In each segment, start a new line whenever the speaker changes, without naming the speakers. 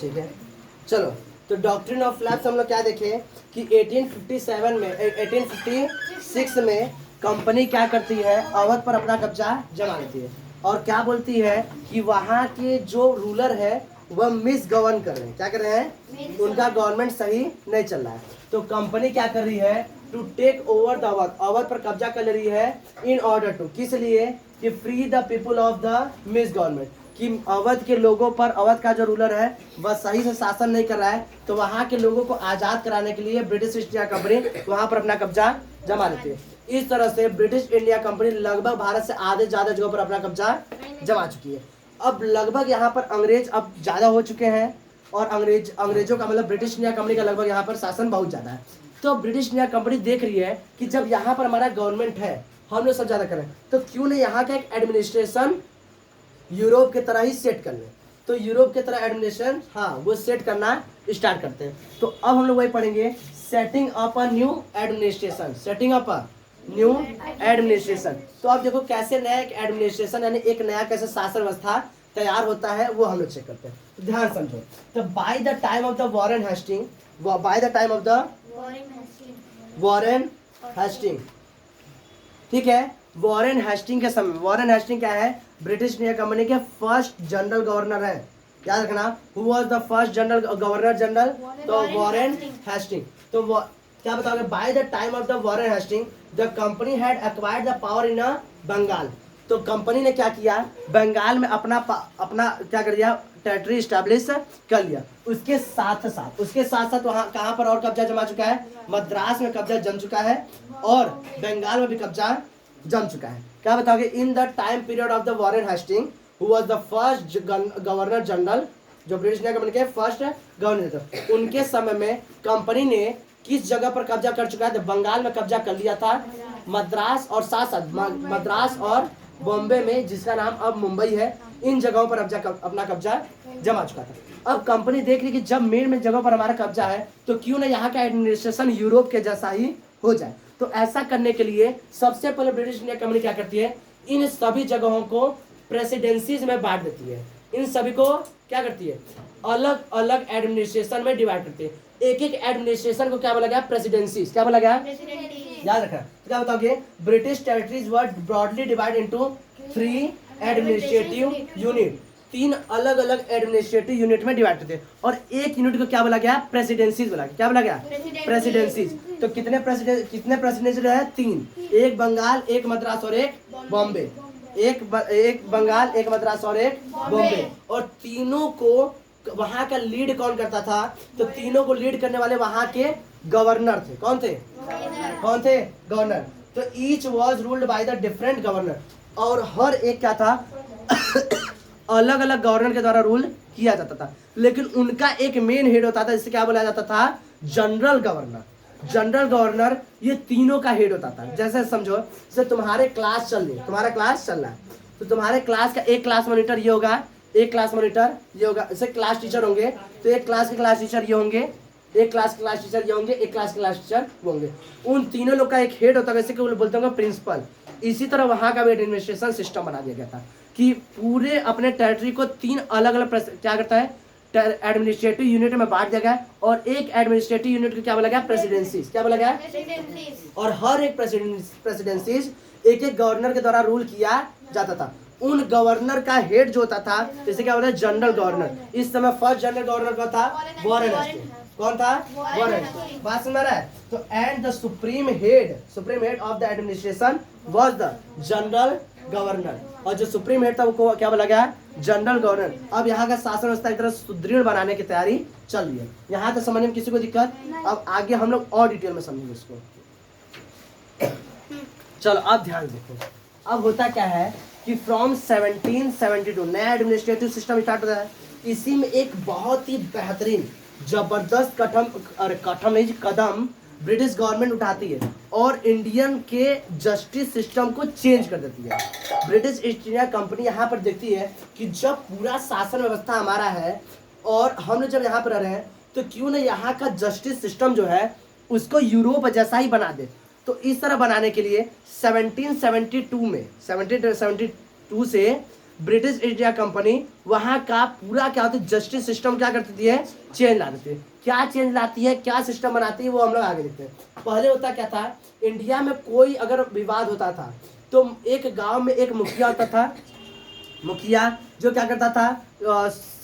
ठीक है, चलो। तो डॉक्ट्रिन ऑफ लैप्स हम लोग क्या देखें कि 1857 में 1856 में कंपनी क्या करती है, अवध पर अपना कब्जा जमा लेती है और क्या बोलती है कि वहाँ के जो रूलर है वह मिस गवर्न कर रहे हैं। क्या कर रहे हैं? उनका गवर्नमेंट सही नहीं चल रहा है। तो कंपनी क्या कर रही है, to take over the Awadh, Awadh पर कब्जा कर ले रही है। इन ऑर्डर टू, किस लिए? कि free the people of the miss government, कि अवध के लोगों पर, अवध का जो रूलर है वह सही से शासन नहीं कर रहा है, तो वहाँ के लोगों को आज़ाद कराने के लिए ब्रिटिश ईस्ट इंडिया कंपनी वहाँ पर अपना कब्जा जमा लेती है। इस तरह से ब्रिटिश इंडिया कंपनी लगभग भारत से आधे ज़्यादा जगहों पर अपना कब्जा जमा चुकी है। अब लगभग यहाँ पर अंग्रेज अब ज़्यादा हो चुके हैं और अंग्रेजों का मतलब ब्रिटिश इंडिया कंपनी का लगभग यहाँ पर शासन बहुत ज़्यादा है। तो ब्रिटिश इंडिया कंपनी देख रही है कि जब यहाँ पर हमारा गवर्नमेंट है, हम लोग सब ज़्यादा करें, तो क्यों नहीं यहाँ का एक एडमिनिस्ट्रेशन यूरोप की तरह ही सेट कर ले। तो यूरोप की तरह एडमिनिस्ट्रेशन, हाँ, वो सेट करना स्टार्ट करते हैं। तो अब हम लोग वही पढ़ेंगे, setting up a new administration, setting up a new administration. तो अब देखो कैसे नया एक एडमिनिस्ट्रेशन यानी एक नया कैसे शासन व्यवस्था तैयार होता है वो हम लोग चेक करते हैं। तो ध्यान समझो। तो by the time of the Warren Hasting, by the time of the Warren Hasting, ठीक है, वॉरेन हेस्टिंग के समय, वॉरेन हेस्टिंग क्या है, ब्रिटिश इंडिया कंपनी के फर्स्ट जनरल गवर्नर है। याद रखना, who was the first general governor general? तो वॉरेन हेस्टिंग। तो क्या बताओगे, by the time of the Warren Hasting the company had acquired the power in Bengal. तो कंपनी ने क्या किया, बंगाल में अपना क्या कर दिया, टेरिटरी स्टैब्लिश कर लिया। उसके साथ साथ वहाँ कहाँ पर और कब्जा जमा चुका है, मद्रास में कब्जा जम चुका है और बंगाल में भी कब्जा जम चुका है। क्या बताओगे, in the time period of the Warren Hasting who was the first governor general, जो ब्रिटिश इंडिया कंपनी के फर्स्ट गवर्नर थे, उनके समय में कंपनी ने किस जगह पर कब्जा कर चुका है, तो बंगाल में कब्जा कर लिया था, मद्रास और साथ मद्रास और बॉम्बे में, जिसका नाम अब मुंबई है, इन जगहों पर अपना कब्जा जमा चुका था। अब कंपनी देख रही कि जब मेन जगहों पर हमारा कब्जा है तो क्यों ना यहाँ का एडमिनिस्ट्रेशन यूरोप के जैसा ही हो जाए। तो ऐसा करने के लिए सबसे पहले ब्रिटिश इंडिया कंपनी क्या करती है, इन सभी जगहों को प्रेसिडेंसीज में बांट देती है। इन सभी को क्या करती है, अलग अलग एडमिनिस्ट्रेशन में डिवाइड करती है। एक एक एडमिनिस्ट्रेशन को क्या बोला गया, प्रेसिडेंसीज। क्या बोला गया, याद रखना। तो क्या बताओगे, British territories were broadly divide into 3 administrative unit, 3 अलग अलग एडमिनिस्ट्रेटिव यूनिट में डिवाइड करते हैं और एक यूनिट को क्या बोला गया, प्रेसिडेंसीज बोला गया। क्या बोला गया, प्रेसिडेंसीज। तो कितने प्रेसिडेंसी है, 3, एक बंगाल, एक मद्रास और एक बॉम्बे, एक बंगाल, एक मद्रास और एक बॉम्बे। और तीनों को वहां का लीड कौन करता था, तो तीनों को लीड करने वाले वहां के गवर्नर थे। कौन थे, गवर्नर। तो each was ruled by the different governor, और हर एक क्या था अलग अलग गवर्नर के द्वारा रूल किया जाता था। लेकिन उनका एक मेन हेड होता था, जिसे क्या बोला जाता था, जनरल गवर्नर। जनरल गवर्नर ये तीनों का हेड होता था। जैसे समझो, जैसे तुम्हारे क्लास चल रही है, तुम्हारा क्लास चल रहा है, तो तुम्हारे क्लास का एक क्लास मॉनिटर ये होगा, एक क्लास मॉनिटर ये होगा। जैसे क्लास टीचर होंगे तो एक क्लास के क्लास टीचर ये होंगे, एक क्लास के क्लास टीचर ये होंगे, एक क्लास के क्लास टीचर वो होंगे। उन तीनों लोग का एक हेड होता है, जैसे कि बोलते होंगे प्रिंसिपल। इसी तरह वहां का भी एडमिनिस्ट्रेशन सिस्टम बना दिया गया था कि पूरे अपने टेरिटरी को 3 अलग अलग क्या करता है, एडमिनिस्ट्रेटिव यूनिट में बांट दिया गया और एक एडमिनिस्ट्रेटिव यूनिट को क्या बोला गया, प्रेसिडेंसीज। क्या बोला गया, और हर एक प्रेसिडेंसीज एक एक गवर्नर के द्वारा रूल किया जाता था। उन गवर्नर का हेड जो होता था, जैसे क्या बोलते हैं, जनरल गवर्नर। इस समय फर्स्ट जनरल गवर्नर कौन था, वॉरेन हेस्टिंग। कौन था, वॉरेन हेस्टिंग। बात समझ रहा है। तो and the supreme head of the administration was the general governor, और जो सुप्रीम हेड था वो क्या बोला गया, जनरल गवर्नर। अब यहाँ का शासन व्यवस्था एक तरह सुदृढ़ बनाने की तैयारी चल रही है। यहाँ तक समझने में किसी को दिक्कत? अब आगे हम लोग और डिटेल में समझेंगे इसको। चलो अब ध्यान देखो, अब होता क्या है कि फ्रॉम 1772 नया एडमिनिस्ट्रेटिव सिस्टम स्टार्ट होता है। इसी में एक बहुत ही बेहतरीन जबरदस्त कदम ब्रिटिश गवर्नमेंट उठाती है और इंडियन के जस्टिस सिस्टम को चेंज कर देती है। ब्रिटिश ईस्ट इंडिया कंपनी यहाँ पर देखती है कि जब पूरा शासन व्यवस्था हमारा है और हम लोग जब यहाँ पर रह रहे हैं, तो क्यों ना यहाँ का जस्टिस सिस्टम जो है उसको यूरोप जैसा ही बना दे। तो इस तरह बनाने के लिए 1772 से ब्रिटिश इंडिया कंपनी वहाँ का पूरा क्या होता है जस्टिस सिस्टम क्या करती है, चेंज ला देती है। क्या चेंज लाती है, क्या सिस्टम बनाती है, वो हम लोग आगे देखते हैं। पहले होता क्या था, इंडिया में कोई अगर विवाद होता था तो एक गांव में एक मुखिया होता था, मुखिया जो क्या करता था,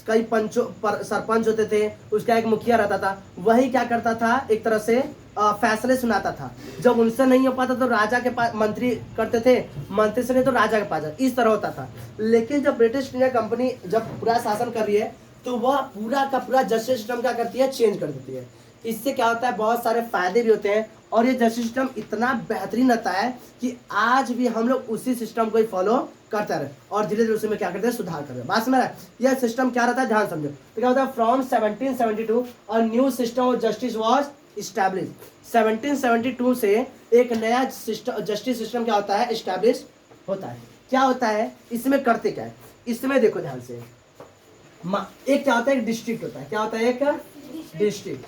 कई सरपंच होते थे, उसका एक मुखिया रहता था, वही क्या करता था, एक तरह से फैसले सुनाता था। जब उनसे नहीं हो पाता तो राजा के पास मंत्री करते थे, मंत्री से नहीं तो राजा के पास, इस तरह होता था। लेकिन जब ब्रिटिश इंडिया कंपनी जब पूरा शासन कर रही है तो वह पूरा का पूरा जस्टिस सिस्टम क्या करती है, चेंज कर देती है। इससे क्या होता है, बहुत सारे फायदे भी होते हैं, और ये जस्टिस सिस्टम इतना बेहतरीन रहता है कि आज भी हम लोग उसी सिस्टम को ही फॉलो करते रहे और धीरे धीरे उसमें क्या करते हैं, सुधार करते हैं। बात समझ रहा है, यह सिस्टम क्या रहता है, ध्यान समझो। तो क्या होता है, from 1772 a new system of justice was establish. 1772 से एक नया जस्टिस सिस्टम क्या होता है, इस्टेब्लिश होता है। क्या होता है, इसमें करते क्या है, इसमें देखो ध्यान से। एक क्या होता है, एक डिस्ट्रिक्ट होता है। क्या होता है, एक डिस्ट्रिक्ट,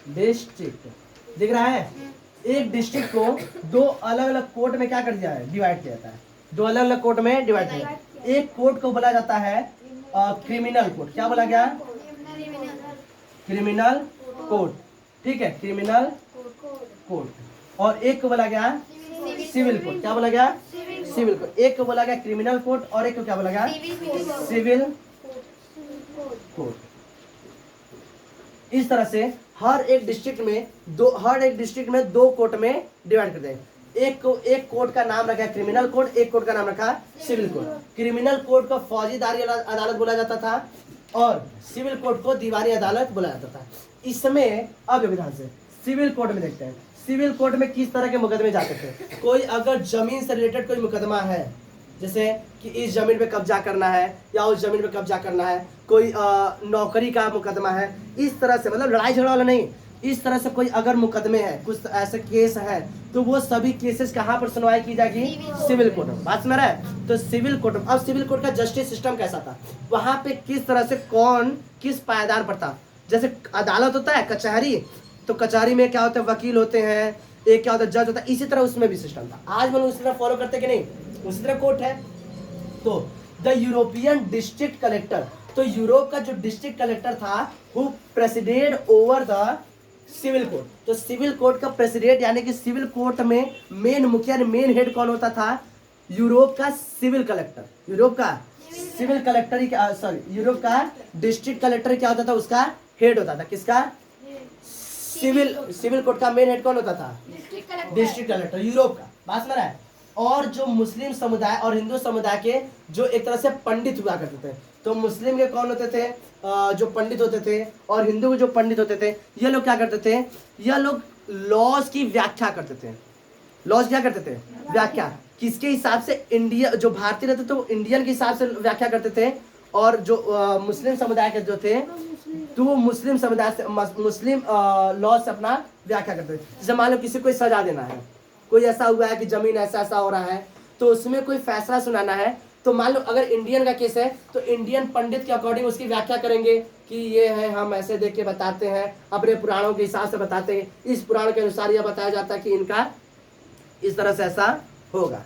डिस्ट्रिक्ट दिख रहा है। एक डिस्ट्रिक्ट को दो अलग अलग कोर्ट में क्या कर दिया है, डिवाइड किया जाता है। दो अलग अलग कोर्ट में डिवाइड किया जाता है। एक कोर्ट को बोला जाता है क्रिमिनल कोर्ट। क्या बोला गया, क्रिमिनल कोर्ट, ठीक है, क्रिमिनल कोर्ट। और एक को बोला गया सिविल कोर्ट। क्या बोला गया, सिविल कोर्ट। एक को बोला गया क्रिमिनल कोर्ट और एक को क्या बोला गया, सिविल कोर्ट। इस तरह से हर एक डिस्ट्रिक्ट में दो कोर्ट में डिवाइड कर दें। एक कोर्ट का नाम रखा क्रिमिनल कोर्ट, एक कोर्ट का नाम रखा सिविल कोर्ट। क्रिमिनल कोर्ट को फौजीदारी अदालत बोला जाता था और सिविल कोर्ट को दीवानी अदालत बोला जाता था। इसमें अब विधान से सिविल कोर्ट में देखते हैं, सिविल कोर्ट में किस तरह के मुकदमे जाते थे। कोई अगर जमीन से रिलेटेड कोई मुकदमा है, जैसे कि इस जमीन पे कब्जा करना है या उस जमीन पे कब्जा करना है, कोई नौकरी का मुकदमा है, इस तरह से, मतलब लड़ाई झगड़ा वाला नहीं, इस तरह से कोई अगर मुकदमे है, कुछ ऐसे केस है, तो वो सभी केसेस कहाँ पर सुनवाई की जाएगी, सिविल कोर्ट में। बात समझ रहा है, तो सिविल कोर्ट में। अब सिविल कोर्ट का जस्टिस सिस्टम कैसा था, वहां पे किस तरह से कौन किस पायदार पर था। जैसे अदालत होता है, कचहरी, तो कचहरी में क्या होता है, वकील होते हैं, एक क्या होता है, जज होता है, इसी तरह उसमें भी सिस्टम था। आज हम लोग उसी तरह फॉलो करते कि नहीं, उसी तरह कोर्ट है। तो द यूरोपियन डिस्ट्रिक्ट कलेक्टर, तो यूरोप का जो डिस्ट्रिक्ट कलेक्टर था, who presided over the civil court. तो सिविल कोर्ट का प्रेसिडेंट यानी कि सिविल कोर्ट में मेन मुखिया, मेन हेड कौन होता था, यूरोप का सिविल कलेक्टर। यूरोप का सिविल कलेक्टर ही, यूरोप का डिस्ट्रिक्ट कलेक्टर क्या होता था, उसका हेड होता था। किसका, सिविल कोर्ट का मेन हेड कौन होता था, डिस्ट्रिक्ट कलेक्टर, यूरोप का। बात समझ रहा है। और जो मुस्लिम समुदाय और हिंदू समुदाय के जो एक तरह से पंडित हुआ करते थे, तो मुस्लिम के कौन होते थे, जो पंडित होते थे, और हिंदू के जो पंडित होते थे, ये लोग क्या करते थे, ये लोग लॉज की व्याख्या करते थे। लॉज क्या करते थे, व्याख्या, किसके हिसाब से, इंडिया जो भारतीय रहते थे तो इंडियन के हिसाब से व्याख्या करते थे, और जो मुस्लिम समुदाय के जो थे तो वो मुस्लिम समुदाय से मुस्लिम लॉ से अपना व्याख्या करते थे। जैसे मान लो किसी को सजा देना है, कोई ऐसा हुआ है कि जमीन ऐसा ऐसा हो रहा है, तो उसमें कोई फैसला सुनाना है, तो मान लो अगर इंडियन का केस है तो इंडियन पंडित के अकॉर्डिंग उसकी व्याख्या करेंगे कि ये है, हम ऐसे देख के बताते हैं, अपने पुराणों के हिसाब से बताते हैं, इस पुराण के अनुसार यह बताया जाता है कि इनका इस तरह से ऐसा होगा।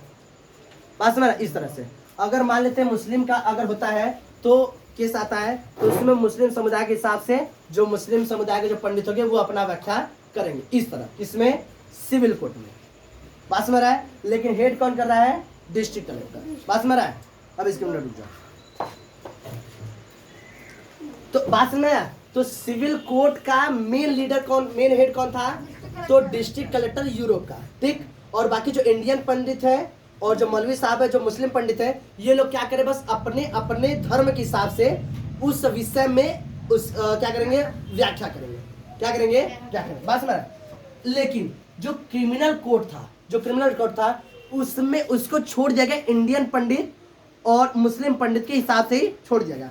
बात समझ, इस तरह से। अगर मान लेते हैं मुस्लिम का अगर होता है तो केस आता है, तो उसमें मुस्लिम समुदाय के हिसाब से जो मुस्लिम समुदाय के जो पंडित होंगे वो अपना व्याख्या करेंगे, इस तरह। इसमें सिविल कोर्ट में। बात समझ रहा है, लेकिन हेड कौन कर रहा है, डिस्ट्रिक्ट कलेक्टर। बात समझ रहा है। अब इसके अंदर रुक जाओ, तो बात समझ आया। तो सिविल कोर्ट का मेन लीडर कौन, मेन हेड कौन था, तो डिस्ट्रिक्ट कलेक्टर यूरोप का, ठीक। और बाकी जो इंडियन पंडित है और जो मौलवी साहब है, जो मुस्लिम पंडित है, ये लोग क्या करें, बस अपने अपने धर्म के हिसाब से उस विषय में उस क्या करेंगे, व्याख्या करेंगे। क्या करेंगे, व्याख्या। बात समझ। लेकिन जो क्रिमिनल कोर्ट था, जो क्रिमिनल कोर्ट था, उसमें उसको छोड़ दिया गया इंडियन पंडित और मुस्लिम पंडित के हिसाब से ही छोड़ दिया गया।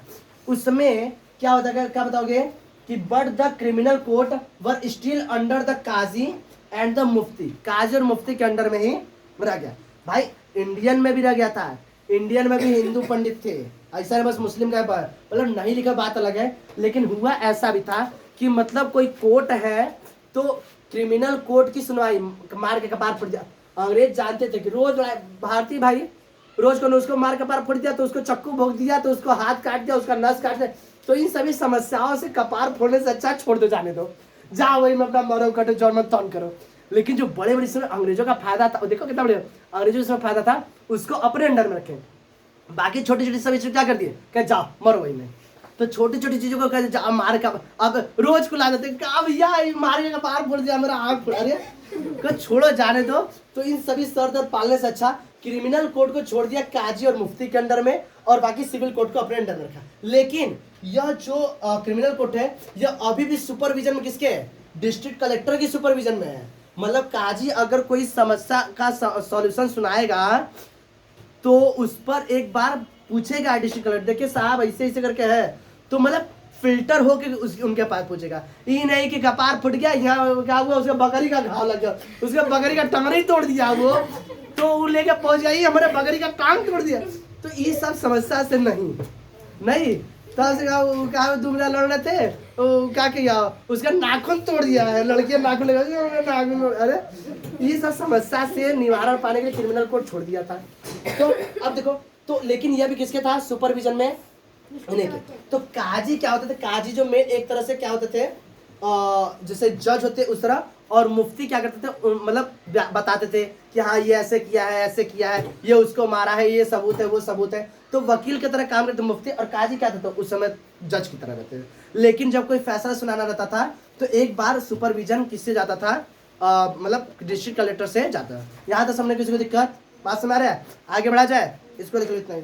उसमें क्या होता है, क्या बताओगे, कि but the criminal court were still under the qazi and the mufti. काजी और मुफ्ती के अंडर में ही रह गया। भाई इंडियन में भी रह गया था, इंडियन में भी हिंदू पंडित थे, ऐसा है, बस मुस्लिम का मतलब नहीं लिखा, बात अलग है। लेकिन हुआ ऐसा भी था कि मतलब कोई कोर्ट है तो क्रिमिनल कोर्ट की सुनवाई मार के कपार पड़ जा। अंग्रेज जानते थे कि रोज भारतीय भाई रोज को उसको मार कपार फोड़ दिया, तो उसको चक्कू भोंक दिया, तो उसको हाथ काट दिया, उसका नस काट दिया। तो इन सभी समस्याओं से कपार फोड़ने से अच्छा छोड़ दो, जाने दो, जाओ वही में अपना मरो कटो जोर मत तौन करो। लेकिन जो बड़े बड़े इसमें अंग्रेजों का फायदा था, देखो कितना बड़े अंग्रेजों का फायदा था, उसको अपने अंडर में रखें। बाकी छोटी छोटी सब क्या कर दिए, क्या जाओ मरो वही में। तो छोटी छोटी चीजों को कहते जाओ मार का, अब रोज को ला देते, कहा भैया मार का पार फोड़ दिया, मेरा आँख फोड़ा, अरे को छोड़ो जाने दो। तो इन सभी सर दर्द पालने से अच्छा क्रिमिनल कोड को छोड़ दिया काजी और मुफ्ती के अंडर में, और बाकी सिविल कोड को अपने अंडर में रखा। लेकिन यह जो क्रिमिनल कोड है, यह अभी भी सुपरविजन में किसके है, डिस्ट्रिक्ट कलेक्टर की सुपरविजन में है। मतलब काजी अगर कोई समस्या का सॉल्यूशन सुनाएगा तो उस पर एक बार पूछेगा डिस्ट्रिक्ट कलेक्टर, देखिए साहब ऐसे ऐसे करके है, तो मतलब फिल्टर होके उनके पास पूछेगा। ये नहीं कि कपार फुट गया, यहाँ क्या हुआ, उसका बकरी का घाव लग गया, उसका बकरी का टंगड़ी तोड़ दिया वो, तो वो लेके पहुंच गया, हमारे बकरी का टांग तोड़ दिया। तो ये सब समस्या से नहीं तब से कहा दुबला लड़ रहे थे, तो क्या किया, उसका नाखून तोड़ दिया है, लड़कियां नाखून लगा, नाखून, अरे ये सब समस्या से निवारण पाने के लिए क्रिमिनल कोड छोड़ दिया था। तो अब देखो, तो लेकिन यह भी किसके था, सुपरविजन में उन्हें के। तो काजी क्या होते थे, काजी जो मेन एक तरह से क्या होते थे, जैसे जज होते उस तरह, और मुफ्ती क्या करते थे, मतलब बताते थे कि हाँ ये ऐसे किया है, ऐसे किया है, ये उसको मारा है, ये सबूत है, वो सबूत है। तो वकील की तरह काम करते मुफ्ती, और काजी क्या था, उस समय जज की तरह रहते थे। लेकिन जब कोई फैसला सुनाना रहता था तो एक बार सुपरविजन किससे जाता था, मतलब डिस्ट्रिक्ट कलेक्टर से जाता है। यहाँ तक हमने किसी को दिक्कत, बात समझ रहा है, आगे बढ़ा जाए, इसको देख लो इतना ही।